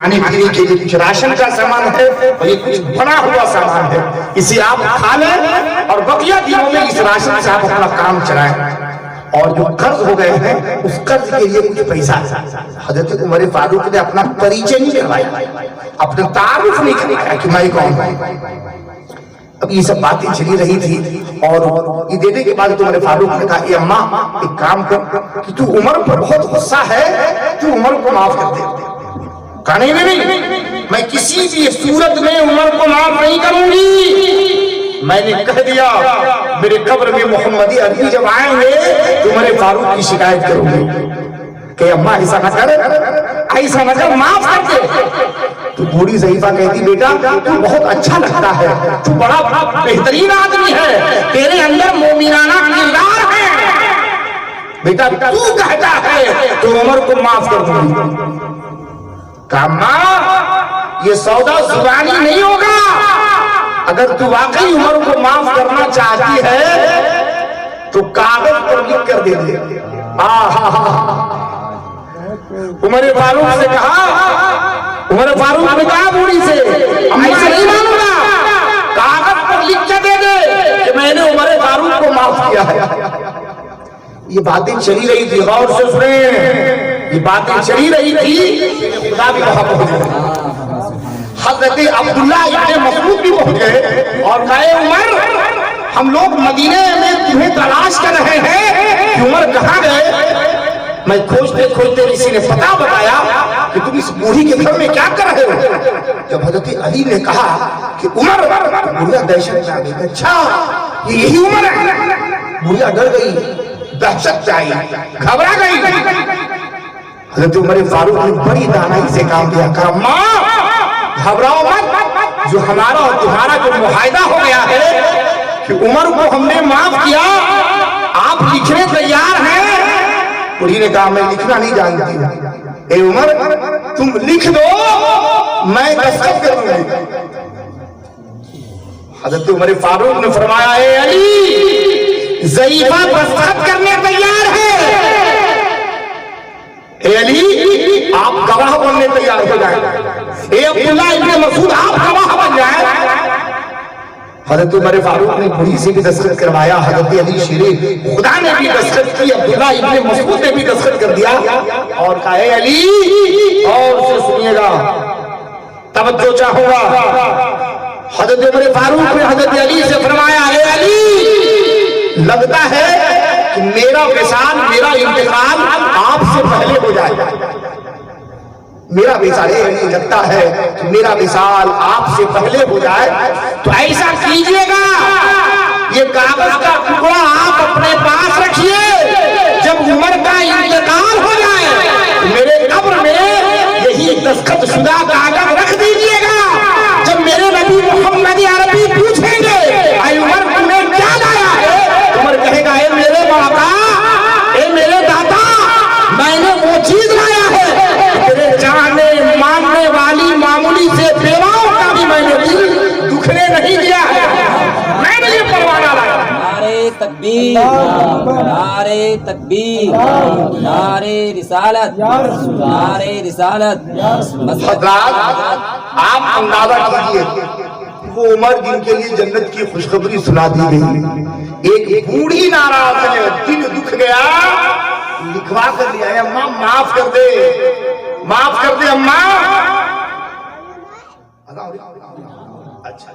खाने पीने के लिए कुछ राशन का सामान है और ये कुछ बना हुआ सामान है, इसे आप खा लें और बकिया दिनों में इस राशन से आप अपना काम चलाएं। और जो कर्ज हो गए हैं उस कर्ज के लिए कुछ पैसा हजरत उमर फारूक ने अपना परिचय नहीं करवाया, अपना तारुफ नहीं करवाया कि मैं कौन हूं। अब ये सब बातें चली रही थी और ये देने के बाद उमर फारूक ने कहा, अम्मा एक काम कर कि तू उमर पर बहुत गुस्सा है, तू उमर को माफ कर दे। कहने नहीं, मैं किसी भी सूरत में उमर को माफ नहीं करूंगी। मैंने कह दिया मेरे कब्र में मोहम्मदी अरबी जब आएंगे तो उमर फारूक की शिकायत करूंगी कि अम्मा ऐसा न कर, ऐसा न कर, माफ कर दे। तो बूढ़ी ज़ईफा कहती, बेटा तू बहुत अच्छा लगता है, तू बड़ा बेहतरीन आदमी है, तेरे अंदर मोमिनाना किरदार है, बेटा तू कहता है तो उमर को माफ कर दूंगी। कहा ये सौदा जुबानी नहीं होगा, अगर तू वाकई उमर को माफ करना चाहती है तो कागज पर लिख कर दे दे। उमर फारूक से कहा, उमर फारूक ने कहा बूढ़ी से, ऐसे नहीं मानूंगा, कागज पर लिख कर दे दे कि मैंने उमर फारूक को माफ किया है। ये बातें चली रही थी, गौर से सुने, ये बातें चली रही थी, खुदा भी वहां पहुंच गए, हजरत अब्दुल्ला इब्ने मसऊद भी पहुंच गए और कहे, उमर हम लोग मदीने में तुम्हें तलाश कर रहे हैं कि उमर कहां गए। मैं खोजते खोजते किसी ने पता बताया कि तुम इस बूढ़ी के घर में क्या कर रहे हो। जब हजरत अली ने कहा कि उमर, बुढ़िया दहशत में आ गई, अच्छा ये यही उमर है। बुढ़िया डर गई, दहशत आई, घबरा गई। हजरत उमर फारूक ने बड़ी दानाई से काम किया, कहा माँ घबराओ मत, जो हमारा और तुम्हारा जो मुआहदा हो गया है कि उमर को हमने माफ किया, आप लिखने तैयार हैं। बुढ़ी ने कहा, मैं लिखना नहीं जानती। ए उमर तुम लिख दो, मैं दस्तखत करूंगी। हजरत उमर फारूक ने फरमाया, ए अली ज़ईफा दस्तखत करने तैयार है, ए अली आप गवाह बनने तैयार हो जाए, ए अब्दुल्ला इब्ने मसूद आप गवाह बन जाए। हजरत उमर फारूक ने बूढ़ी से भी दस्तखत करवाया, हजरत अली शेरे खुदा ने भी दस्तखत की, अब्दुल्ला इब्ने मसूद ने भी दस्तखत कर दिया और कहा, ए अली और से सुनिएगा, तवज्जो चाहूंगा। हजरत उमर फारूक ने हजरत अली से फरमाया, ए अली लगता है कि मेरा विसाल, मेरा इंतकाल आपसे पहले हो जाएगा। मेरा विसाल, लगता है कि मेरा विसाल आपसे पहले हो जाए, तो ऐसा कीजिएगा, ये कागज का टुकड़ा आप अपने पास रखिए, जब उमर का इंतकाल हो जाए मेरे कब्र में यही दस्तखत शुदा कागज रख दीजिएगा। जब मेरे नबी मोहम्मद अरबी पूछेंगे, ऐ उमर तुम्हें क्या लाया है, उमर कहेगा, ए मेरे बाबा, ए मेरे दादा, मैंने वो चीज लाया है तेरे जाने मानने वाली मामूली से बेवाओं का भी मैंने दिल दुखने नहीं दिया है, मैंने ये परवाना लाया। नारे तकबीर, नारे तकबीर, नारे रिसालत, नारे रिसालत। आप अंदाजा कीजिए, वो उमर जिनके लिए जन्नत की खुशखबरी सुना दी गई, एक बूढ़ी नाराज है, दिल दुख गया, लिखवा कर लिया, अम्मा माफ कर दे, माफ कर दे अम्मा। अच्छा